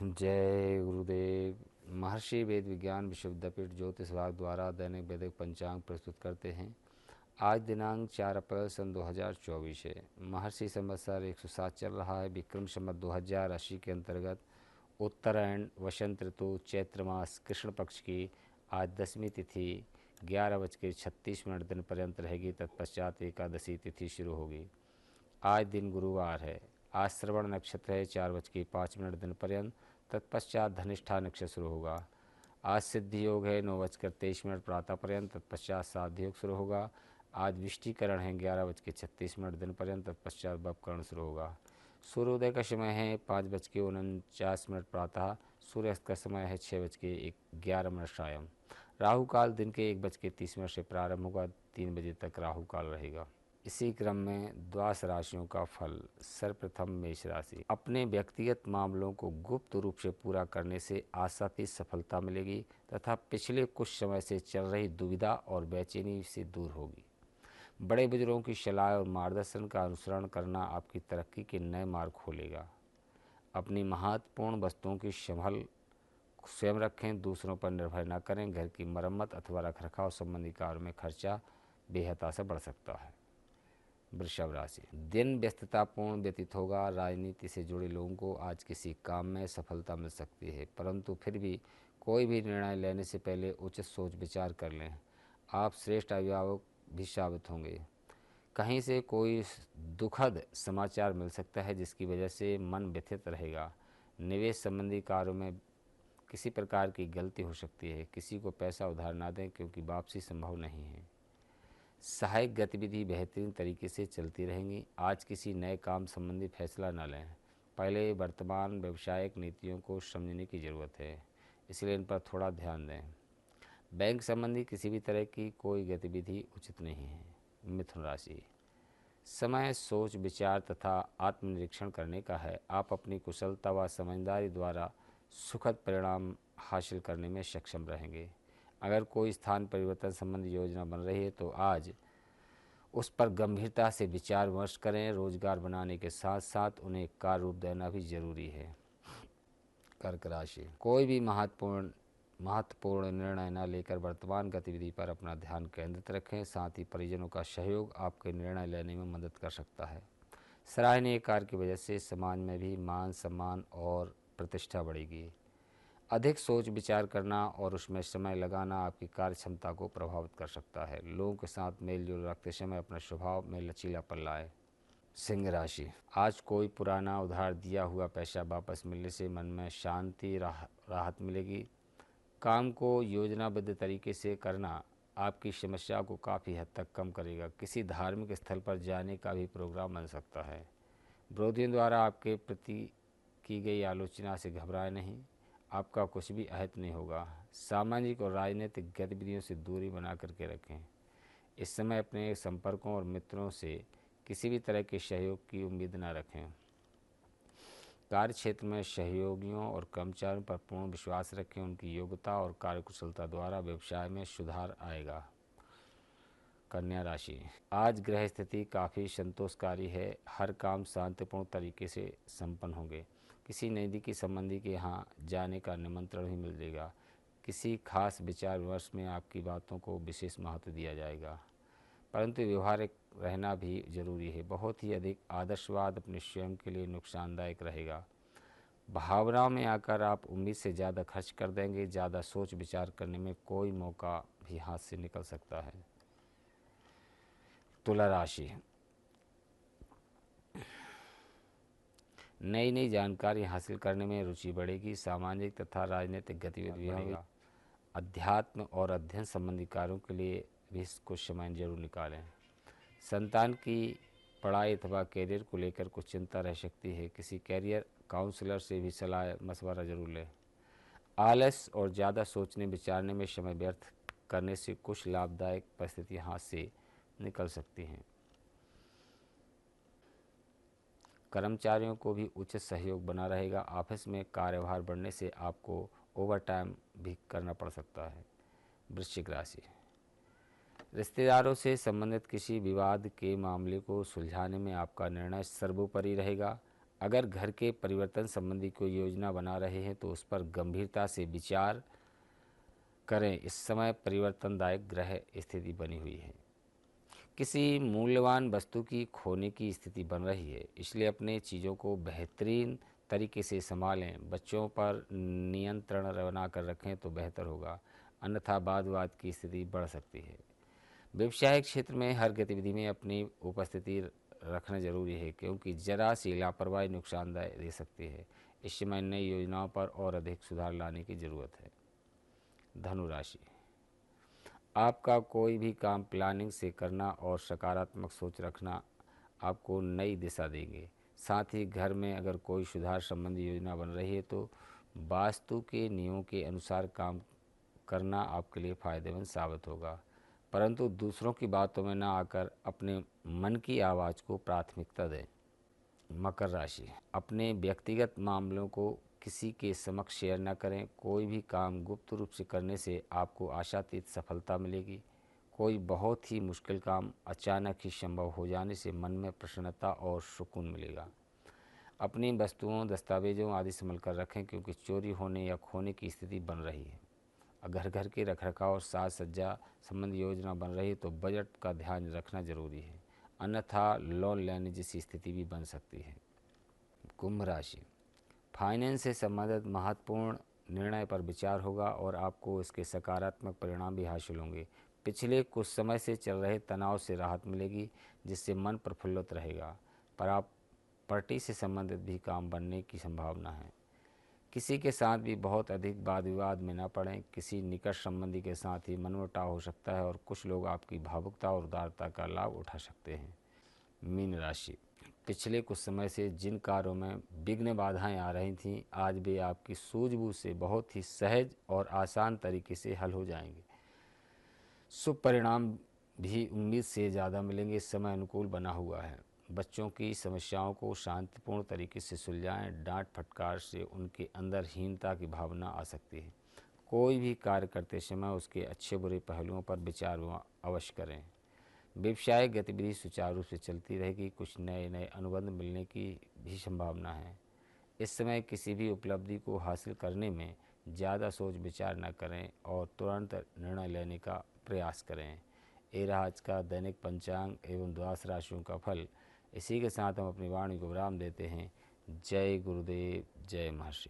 जय गुरुदेव। महर्षि वेद विज्ञान विश्वविद्यापीठ ज्योतिष विभाग द्वारा दैनिक वैदिक पंचांग प्रस्तुत करते हैं। आज दिनांक 4 अप्रैल सन 2024 है। महर्षि संवत्सर 107 चल रहा है। विक्रम संवत 2080 के अंतर्गत उत्तरायण वसंत ऋतु चैत्र मास कृष्ण पक्ष की आज दसवीं तिथि 11:36 दिन पर्यंत रहेगी। तत्पश्चात एकादशी तिथि शुरू होगी। आज दिन गुरुवार है। आज श्रवण नक्षत्र है 4:05 दिन पर्यंत। तत्पश्चात धनिष्ठा नक्षत्र शुरू होगा। आज सिद्धि योग है 9:23 प्रातः पर्यंत। तत्पश्चात साध्य योग शुरू होगा। आज विष्टिकरण है 11:36 दिन पर्यंत। तत्पश्चात बपकरण शुरू होगा। सूर्योदय का समय है 5:49 प्रातः। सूर्यास्त का समय है 6:11 सायं। राहु काल दिन के 1:30 से प्रारंभ होगा। 3 बजे तक राहु काल रहेगा। इसी क्रम में द्वादश राशियों का फल। सर्वप्रथम मेष राशि। अपने व्यक्तिगत मामलों को गुप्त रूप से पूरा करने से आशातीत सफलता मिलेगी तथा पिछले कुछ समय से चल रही दुविधा और बेचैनी से दूर होगी। बड़े बुजुर्गों की सलाह और मार्गदर्शन का अनुसरण करना आपकी तरक्की के नए मार्ग खोलेगा। अपनी महत्वपूर्ण वस्तुओं की संभाल स्वयं रखें, दूसरों पर निर्भर न करें। घर की मरम्मत अथवा रखरखाव संबंधी कार्यों में खर्चा बेहद से बढ़ सकता है। वृषभ राशि। दिन व्यस्ततापूर्ण व्यतीत होगा। राजनीति से जुड़े लोगों को आज किसी काम में सफलता मिल सकती है, परंतु फिर भी कोई भी निर्णय लेने से पहले उचित सोच विचार कर लें। आप श्रेष्ठ अभिभावक भी साबित होंगे। कहीं से कोई दुखद समाचार मिल सकता है जिसकी वजह से मन व्यथित रहेगा। निवेश संबंधी कार्यों में किसी प्रकार की गलती हो सकती है। किसी को पैसा उधार ना दें क्योंकि वापसी संभव नहीं है। सहायक गतिविधि बेहतरीन तरीके से चलती रहेंगी। आज किसी नए काम संबंधी फैसला न लें। पहले वर्तमान व्यवसायिक नीतियों को समझने की ज़रूरत है, इसलिए इन पर थोड़ा ध्यान दें। बैंक संबंधी किसी भी तरह की कोई गतिविधि उचित नहीं है। मिथुन राशि। समय सोच विचार तथा आत्मनिरीक्षण करने का है। आप अपनी कुशलता व समझदारी द्वारा सुखद परिणाम हासिल करने में सक्षम रहेंगे। अगर कोई स्थान परिवर्तन संबंधी योजना बन रही है तो आज उस पर गंभीरता से विचार विमर्श करें। रोजगार बनाने के साथ साथ उन्हें कार्य रूप देना भी जरूरी है। कर्क राशि। कोई भी महत्वपूर्ण निर्णय न लेकर वर्तमान गतिविधि पर अपना ध्यान केंद्रित रखें। साथ ही परिजनों का सहयोग आपके निर्णय लेने में मदद कर सकता है। सराहनीय कार्य की वजह से समाज में भी मान सम्मान और प्रतिष्ठा बढ़ेगी। अधिक सोच विचार करना और उसमें समय लगाना आपकी कार्य क्षमता को प्रभावित कर सकता है। लोगों के साथ मेल जोल रखते समय अपने स्वभाव में लचीलापन लाएं। सिंह राशि। आज कोई पुराना उधार दिया हुआ पैसा वापस मिलने से मन में शांति राहत मिलेगी। काम को योजनाबद्ध तरीके से करना आपकी समस्या को काफ़ी हद तक कम करेगा। किसी धार्मिक स्थल पर जाने का भी प्रोग्राम बन सकता है। विरोधियों द्वारा आपके प्रति की गई आलोचना से घबराए नहीं। आपका कुछ भी अहित नहीं होगा। सामाजिक और राजनीतिक गतिविधियों से दूरी बना करके रखें। इस समय अपने संपर्कों और मित्रों से किसी भी तरह के सहयोग की उम्मीद न रखें। कार्य क्षेत्र में सहयोगियों और कर्मचारियों पर पूर्ण विश्वास रखें। उनकी योग्यता और कार्यकुशलता द्वारा व्यवसाय में सुधार आएगा। कन्या राशि। आज ग्रह स्थिति काफ़ी संतोषकारी है। हर काम शांतिपूर्ण तरीके से संपन्न होंगे। किसी नज़दीकी संबंधी के यहाँ जाने का निमंत्रण भी मिलेगा। किसी खास विचार विमर्श में आपकी बातों को विशेष महत्व दिया जाएगा, परंतु व्यवहारिक रहना भी जरूरी है। बहुत ही अधिक आदर्शवाद अपने स्वयं के लिए नुकसानदायक रहेगा। भावनाओं में आकर आप उम्मीद से ज़्यादा खर्च कर देंगे। ज़्यादा सोच विचार करने में कोई मौका भी हाथ से निकल सकता है। तुला राशि। नई नई जानकारी हासिल करने में रुचि बढ़ेगी। सामाजिक तथा राजनीतिक गतिविधियों में अध्यात्म और अध्ययन संबंधी कार्यों के लिए भी कुछ समय जरूर निकालें। संतान की पढ़ाई अथवा कैरियर को लेकर कुछ चिंता रह सकती है। किसी कैरियर काउंसलर से भी सलाह मशवरा जरूर लें। आलस और ज़्यादा सोचने विचारने में समय व्यर्थ करने से कुछ लाभदायक परिस्थितियाँ हाथ से निकल सकती हैं। कर्मचारियों को भी उचित सहयोग बना रहेगा। ऑफिस में कार्यभार बढ़ने से आपको ओवर टाइम भी करना पड़ सकता है। वृश्चिक राशि। रिश्तेदारों से संबंधित किसी विवाद के मामले को सुलझाने में आपका निर्णय सर्वोपरि रहेगा। अगर घर के परिवर्तन संबंधी कोई योजना बना रहे हैं तो उस पर गंभीरता से विचार करें। इस समय परिवर्तनदायक ग्रह स्थिति बनी हुई है। किसी मूल्यवान वस्तु की खोने की स्थिति बन रही है, इसलिए अपने चीज़ों को बेहतरीन तरीके से संभालें। बच्चों पर नियंत्रण बनाकर रखें तो बेहतर होगा, अन्यथा वाद विवाद की स्थिति बढ़ सकती है। व्यवसायिक क्षेत्र में हर गतिविधि में अपनी उपस्थिति रखना जरूरी है, क्योंकि जरा सी लापरवाही नुकसानदायक दे सकती है। इस समय नई योजनाओं पर और अधिक सुधार लाने की ज़रूरत है। धनु राशि, आपका कोई भी काम प्लानिंग से करना और सकारात्मक सोच रखना आपको नई दिशा देंगे। साथ ही घर में अगर कोई सुधार संबंधी योजना बन रही है तो वास्तु के नियमों के अनुसार काम करना आपके लिए फ़ायदेमंद साबित होगा, परंतु दूसरों की बातों में ना आकर अपने मन की आवाज़ को प्राथमिकता दें। मकर राशि, अपने व्यक्तिगत मामलों को किसी के समक्ष शेयर न करें। कोई भी काम गुप्त रूप से करने से आपको आशातीत सफलता मिलेगी। कोई बहुत ही मुश्किल काम अचानक ही संभव हो जाने से मन में प्रसन्नता और सुकून मिलेगा। अपनी वस्तुओं, दस्तावेजों आदि संभल कर रखें, क्योंकि चोरी होने या खोने की स्थिति बन रही है। अगर घर के रखरखाव और साज सज्जा संबंधी योजना बन रही है तो बजट का ध्यान रखना जरूरी है, अन्यथा लोन लेने जैसी स्थिति भी बन सकती है। कुंभ राशि, फाइनेंस से संबंधित महत्वपूर्ण निर्णय पर विचार होगा और आपको इसके सकारात्मक परिणाम भी हासिल होंगे। पिछले कुछ समय से चल रहे तनाव से राहत मिलेगी, जिससे मन प्रफुल्लित रहेगा। प्रॉपर्टी से संबंधित भी काम बनने की संभावना है। किसी के साथ भी बहुत अधिक वाद विवाद में न पड़ें। किसी निकट संबंधी के साथ ही मनमुटाव हो सकता है और कुछ लोग आपकी भावुकता और उदारता का लाभ उठा सकते हैं। मीन राशि, पिछले कुछ समय से जिन कार्यों में विघ्न बाधाएं आ रही थीं, आज वे आपकी सूझबूझ से बहुत ही सहज और आसान तरीके से हल हो जाएंगे। शुभ परिणाम भी उम्मीद से ज़्यादा मिलेंगे। इस समय अनुकूल बना हुआ है। बच्चों की समस्याओं को शांतिपूर्ण तरीके से सुलझाएं। डांट फटकार से उनके अंदर हीनता की भावना आ सकती है। कोई भी कार्य करते समय उसके अच्छे बुरे पहलुओं पर विचार अवश्य करें। व्यवसायिक गतिविधि सुचारू रूप से चलती रहेगी। कुछ नए नए अनुबंध मिलने की भी संभावना है। इस समय किसी भी उपलब्धि को हासिल करने में ज़्यादा सोच विचार न करें और तुरंत निर्णय लेने का प्रयास करें। ये रहा आज का दैनिक पंचांग एवं द्वादश राशियों का फल। इसी के साथ हम अपनी वाणी को विराम देते हैं। जय गुरुदेव, जय महर्षि।